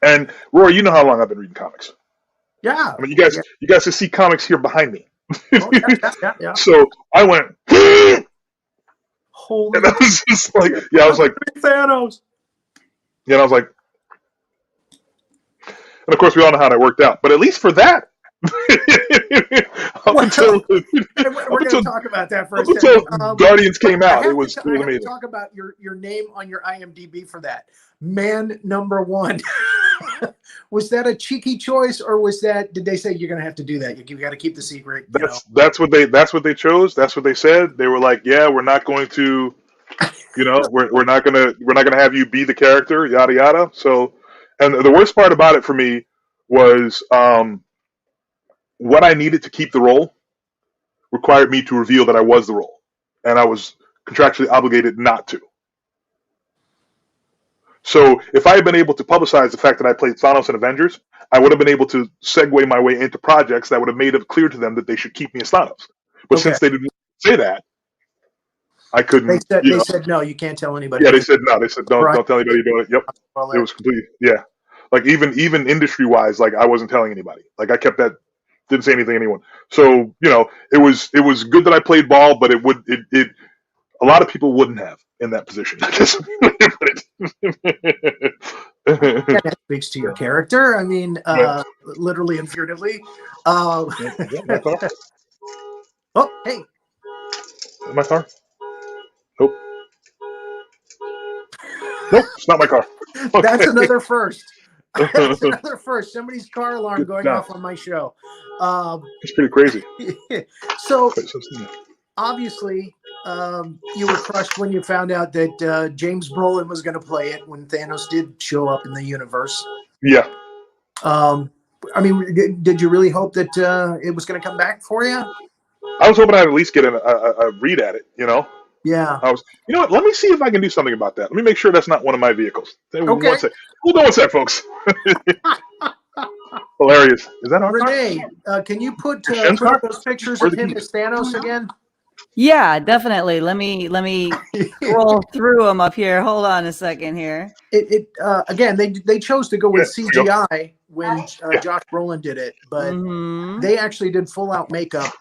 and Rory, you know how long I've been reading comics. Yeah. I mean, you guys can see comics here behind me. Oh, yeah. So I went, Holy and I was just like, I was like, Thanos. and I was like, and of course we all know how that worked out. But at least for that, we're going to talk about that for a second. Second. Guardians came out. It was amazing. amazing. To talk about your name on your IMDb for that. Man number one. Was that a cheeky choice, or did they say you're going to have to do that? You got to keep the secret. That's what they chose. That's what they said. They were like, "Yeah, we're not going to, we're not gonna have you be the character, yada yada." So, and the worst part about it for me was what I needed to keep the role required me to reveal that I was the role, and I was contractually obligated not to. So if I had been able to publicize the fact that I played Thanos in Avengers, I would have been able to segue my way into projects that would have made it clear to them that they should keep me as Thanos. But since they didn't say that, I couldn't. They said no, you can't tell anybody. Yeah, they said no. They said don't tell anybody about it. Yep, it was completely Like even industry wise, like I wasn't telling anybody. Like I kept that. Didn't say anything to anyone. So it was good that I played ball, but it a lot of people wouldn't have in that position. I guess. That speaks to your character. I mean, literally and figuratively. Oh, hey. My car? Nope. Nope, it's not my car. Okay. That's another first. That's another first. Somebody's car alarm going off on my show. It's pretty crazy. So, obviously, you were crushed when you found out that James Brolin was going to play it when Thanos did show up in the universe. Yeah. I mean, did you really hope that it was going to come back for you? I was hoping I'd at least get a read at it, Yeah. I was, what? Let me see if I can do something about that. Let me make sure that's not one of my vehicles. Okay. One sec. Hold on one sec, folks. Hilarious. Is that our Renee, can you put those pictures of him as Thanos again? Yeah, definitely. Let me scroll through them up here. Hold on a second here. Again, they chose to go with CGI when Josh Brolin did it, but they actually did full out makeup,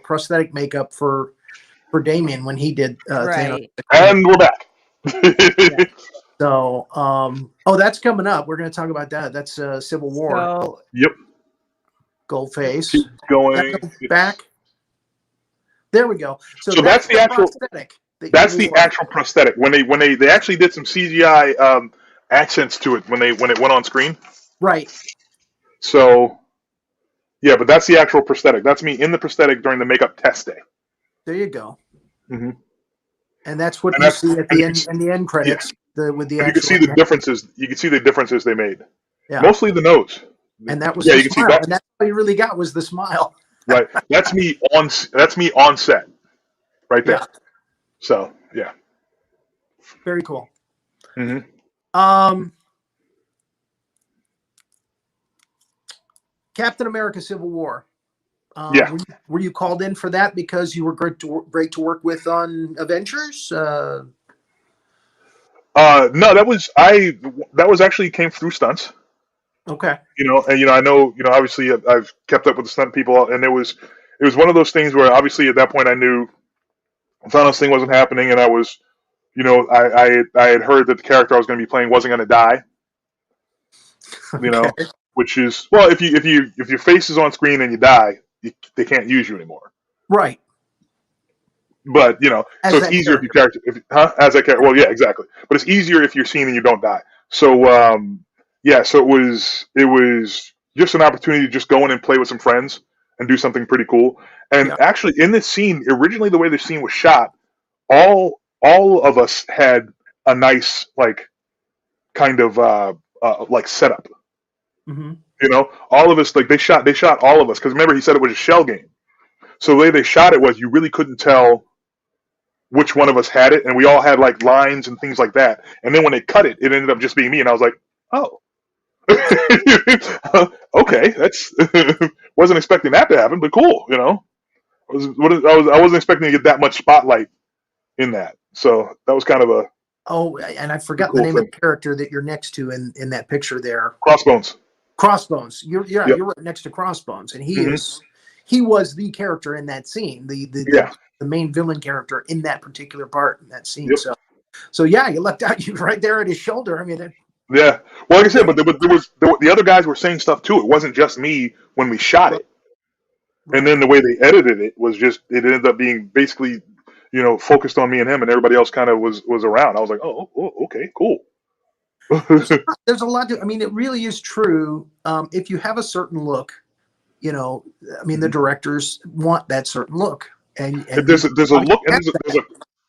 prosthetic makeup for Damian when he did Thanos. And we're back. Yeah. So, that's coming up. We're going to talk about that. That's Civil War. So, yep. Goldface. Keep going. Back. There we go. So that's the actual prosthetic. That's the actual prosthetic. When they actually did some CGI accents to it when it went on screen. Right. So, yeah, but that's the actual prosthetic. That's me in the prosthetic during the makeup test day. There you go. Mm-hmm. And that's what you see at the end in the end credits. Yeah. You can see the differences. You can see the differences they made. Yeah. Mostly the nose. And that was you the can smile. see that. And that's all you really got was the smile. Right. That's me on set. Right there. Yeah. So yeah. Very cool. hmm Captain America: Civil War. Yeah. Were you called in for that because you were great to work with on Avengers? No, that was actually came through Stunts. Okay. And I know, obviously I've kept up with the stunt people, and it was one of those things where obviously at that point I knew Thanos thing wasn't happening, and I was, I had heard that the character I was going to be playing wasn't going to die, Okay. which is, well, if your face is on screen and you die, they can't use you anymore. Right. But As so it's that easier if character. your character, as that character. Well, yeah, exactly. But it's easier if you're seen and you don't die. So yeah, so it was just an opportunity to just go in and play with some friends and do something pretty cool. And Yeah. actually, in this scene, originally the way the scene was shot, all of us had a nice kind of setup. Mm-hmm. All of us, they shot all of us, because remember he said it was a shell game. So the way they shot it was you really couldn't tell which one of us had it, and we all had lines and things like that. And then when they cut it, it ended up just being me, and I was like, oh. Okay, that's wasn't expecting that to happen, but cool. I wasn't expecting to get that much spotlight in that, so that was kind of a And I forgot cool the name thing. of the character that you're next to in that picture there. Crossbones. Crossbones. You're Yep. you're right next to Crossbones, and Mhm. he was the character in that scene, Yeah. the main villain character in that particular part in that scene. Yep. So yeah, you lucked out. You were right there at his shoulder. I mean, Yeah. Well, like I said, but the other guys were saying stuff too. It wasn't just me when we shot it. And then the way they edited it was just, it ended up being basically, focused on me and him, and everybody else kind of was around. I was like, oh, okay, cool. there's a lot to. I mean, it really is true. If you have a certain look, I mean, the directors want that certain look, and there's a look, and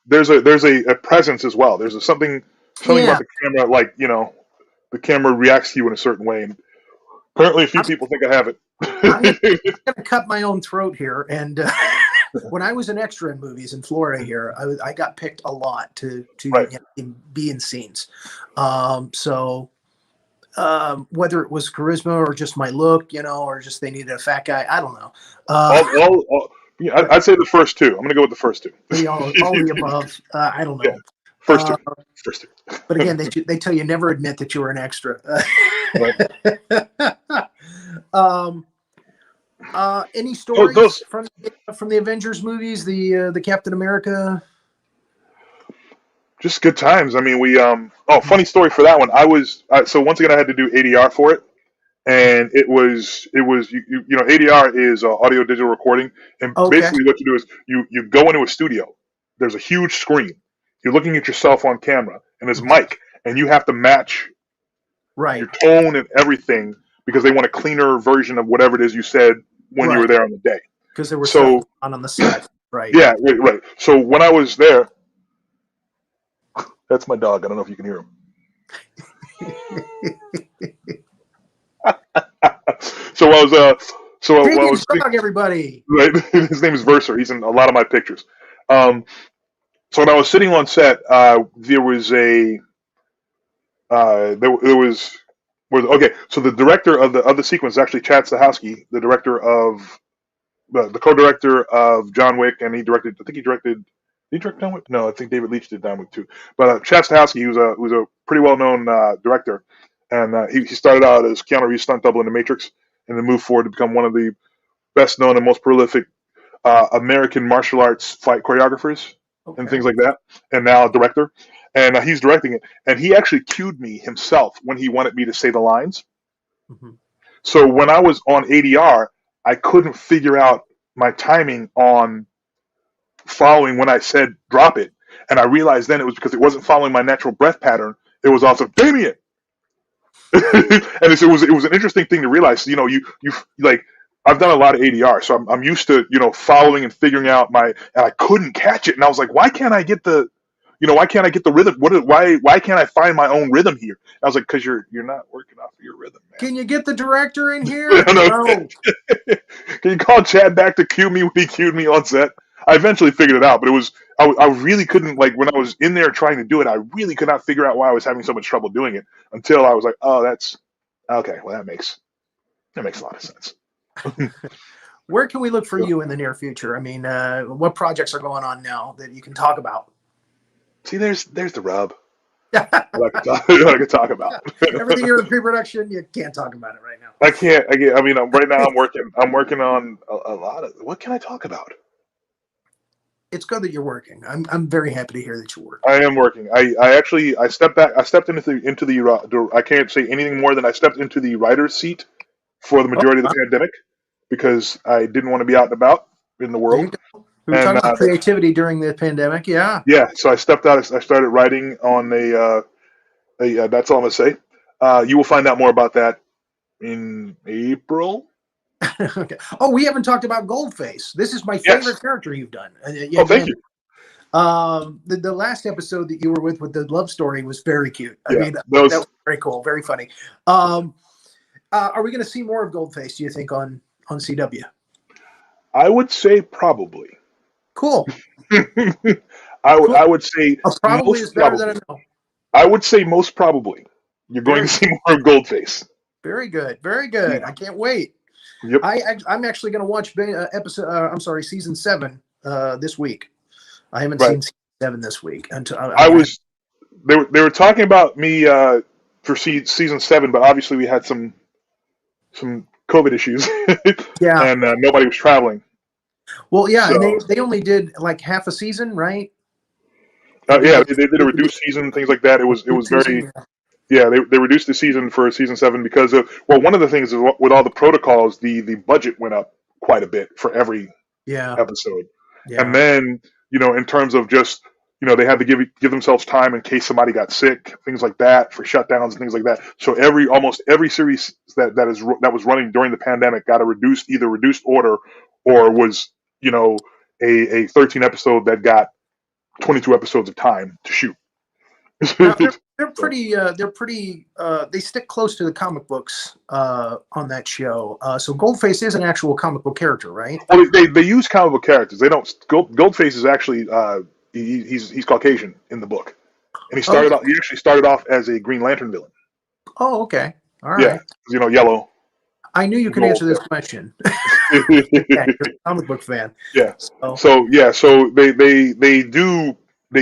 there's a presence as well. There's something about the camera, the camera reacts to you in a certain way, and apparently a few people think I have it. I'm going to cut my own throat here. And when I was an extra in movies in Florida here, I got picked a lot to Right. be in scenes. So whether it was charisma or just my look, or just they needed a fat guy, I don't know. Yeah, I'd say the first two. I'm going to go with the first two. All the above. I don't know. Yeah. First two. First two. But again, they tell you never admit that you were an extra. Any stories from the Avengers movies, the Captain America? Just good times. I mean, funny story for that one. So once again, I had to do ADR for it, and it was ADR is audio digital recording, and basically what you do is you go into a studio. There's a huge screen. You're looking at yourself on camera, and there's a mic, and you have to match your tone and everything, because they want a cleaner version of whatever it is you said when you were there on the day. Because there was stuff on the set, right? Yeah, right. So when I was there, that's my dog. I don't know if you can hear him. So I was dog, everybody. Right. His name is Verser. He's in a lot of my pictures. So when I was sitting on set, there was okay. So the director of the sequence is actually Chad Stahelski, the director of the co-director of John Wick, and he directed. I think he directed. Did he direct John Wick? No, I think David Leitch did John Wick too. But Chad Stahelski, he was a pretty well-known director, and he started out as Keanu Reeves' stunt double in The Matrix, and then moved forward to become one of the best-known and most prolific American martial arts fight choreographers and things like that, and now a director. And he's directing it, and he actually cued me himself when he wanted me to say the lines. Mm-hmm. So when I was on ADR, I couldn't figure out my timing on following when I said drop it, and I realized then it was because it wasn't following my natural breath pattern. It was also Damian, and it was an interesting thing to realize. You like, I've done a lot of ADR, so I'm used to following and figuring out and I couldn't catch it, and I was like, why can't I get the rhythm? Why can't I find my own rhythm here? I was like, because you're not working off of your rhythm, man. Can you get the director in here? No. Can you call Chad back to cue me when he cued me on set? I eventually figured it out, but it was I really couldn't, like, when I was in there trying to do it, I really could not figure out why I was having so much trouble doing it until I was like, oh, that's okay. Well, that makes a lot of sense. Where can we look for you in the near future? I mean, what projects are going on now that you can talk about? See, there's the rub. That I could talk about. Everything you're in pre-production, you can't talk about it right now. I can't. I mean, right now I'm working on a lot of. What can I talk about? It's good that you're working. I'm very happy to hear that you're working. I am working. I stepped back. I stepped into the. I can't say anything more than I stepped into the writer's seat for the majority of the pandemic because I didn't want to be out and about in the world. We were talking about creativity during the pandemic. Yeah. Yeah. So I stepped out. I started writing on a. That's all I'm gonna say. You will find out more about that in April. Okay. Oh, we haven't talked about Goldface. This is my favorite character you've done. Oh, thank you. The last episode that you were with the love story was very cute. I mean, that was very cool, very funny. Are we going to see more of Goldface, do you think, on CW? I would say probably. Cool. I would say probably is better than a no. I would say most probably you're going to see more of Goldface. Very good, very good. I can't wait. Yep. I'm actually going to watch season 7 this week. I haven't seen season 7 this week until They were talking about me for season 7, but obviously we had some COVID issues. Yeah, and nobody was traveling. Well, yeah, so, and they only did like half a season, right? Yeah, they did a reduced season, things like that. It was very. Yeah, they reduced the season for season 7 because of, well, one of the things is with all the protocols, the budget went up quite a bit for every episode. Yeah. And then, in terms of just, they had to give themselves time in case somebody got sick, things like that, for shutdowns and things like that. So almost every series that was running during the pandemic got either reduced order or was, a 13 episode that got 22 episodes of time to shoot. Now, they're pretty. They stick close to the comic books on that show. So Goldface is an actual comic book character, right? Well, they use comic book characters. They don't. Goldface is actually he's Caucasian in the book, and he actually started off as a Green Lantern villain. Oh, okay, all right. Yeah, yellow. I knew you could answer this question. You're a comic book fan. Yeah. So they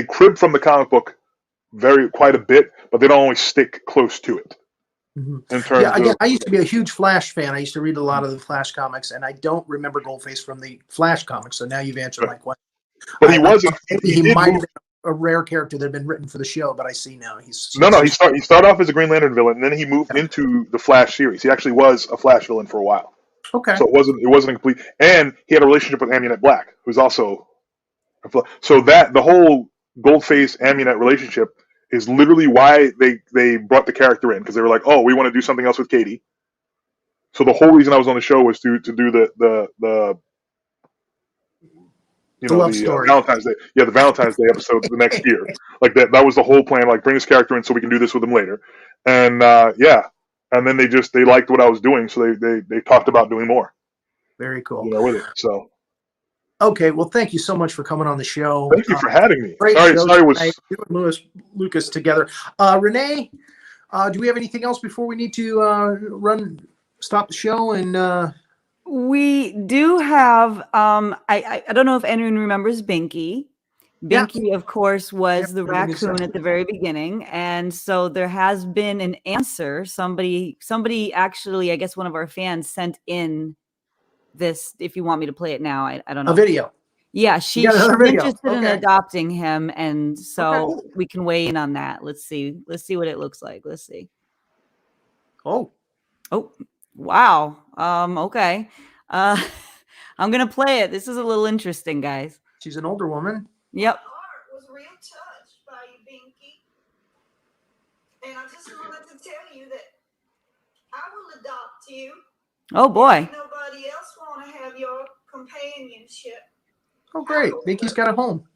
crib from the comic book quite a bit, but they don't always stick close to it. Mm-hmm. In terms I used to be a huge Flash fan. I used to read a lot of the Flash comics, and I don't remember Goldface from the Flash comics. So now you've answered my question. But he wasn't. He might have been a rare character that had been written for the show, but I see now he's he started off as a Green Lantern villain, and then he moved into the Flash series. He actually was a Flash villain for a while. Okay. So it wasn't a complete, and he had a relationship with Amunet Black, who's also so that the whole Goldface Amunet relationship is literally why they brought the character in, because they were like, oh, we want to do something else with Katie. So the whole reason I was on the show was to do the Valentine's Day, the Valentine's Day episode the next year. Like that was the whole plan. Like, bring this character in so we can do this with him later. And and then they liked what I was doing, so they talked about doing more. Very cool. With it. So. Okay, well, thank you so much for coming on the show. Thank you for having me. Sorry, Lucas together. Renee, do we have anything else before we need to stop the show? And we do have. I don't know if anyone remembers Binky. Binky, of course, was the raccoon at the very beginning, and so there has been an answer. Somebody actually, I guess one of our fans sent in this. If you want me to play it now, I don't know. A video. Yeah, she's interested in adopting him, and so we can weigh in on that. Let's see what it looks like. Let's see. Oh, wow. Okay. I'm gonna play it. This is a little interesting, guys. She's an older woman. Yep. My heart was real touched by you, Binky. And I just wanted to tell you that I will adopt you. Oh boy. Nobody else want to have your companionship. Oh great. Binky's got a home.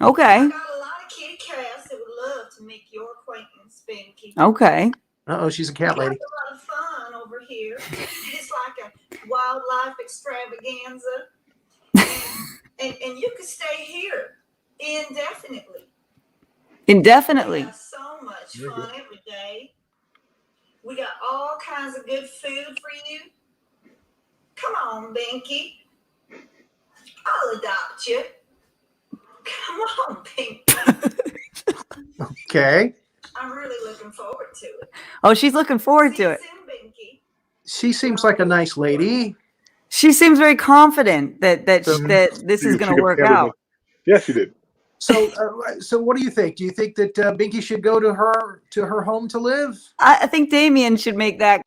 Okay. I got a lot of kitty cats that would love to make your acquaintance, Binky. Okay. She's a cat lady. It's a lot of fun over here. It's like a wildlife extravaganza. and you can stay here indefinitely. Indefinitely. We have so much fun every day. We got all kinds of good food for you. Come on, Binky. I'll adopt you. Come on, Binky. Okay. I'm really looking forward to it. Oh, she's looking forward See to you it. soon, Binky. She seems like a nice lady. She seems very confident that this She is going to got work handed out. me. Yeah, she did. So, so what do you think? Do you think that Binky should go to her home to live? I think Damian should make that.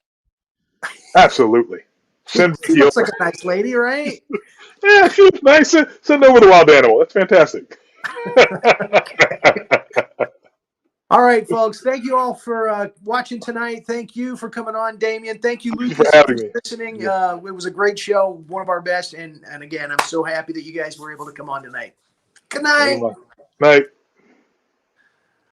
Absolutely. Send She Vicky looks over. like a nice lady, right? Yeah, she looks nice. Send over the wild animal. That's fantastic. All right, folks. Thank you all for watching tonight. Thank you for coming on, Damian. Thank you, Thank you Lucas, for having me. listening. Yeah. It was a great show, one of our best. And again, I'm so happy that you guys were able to come on tonight. Good night. Night.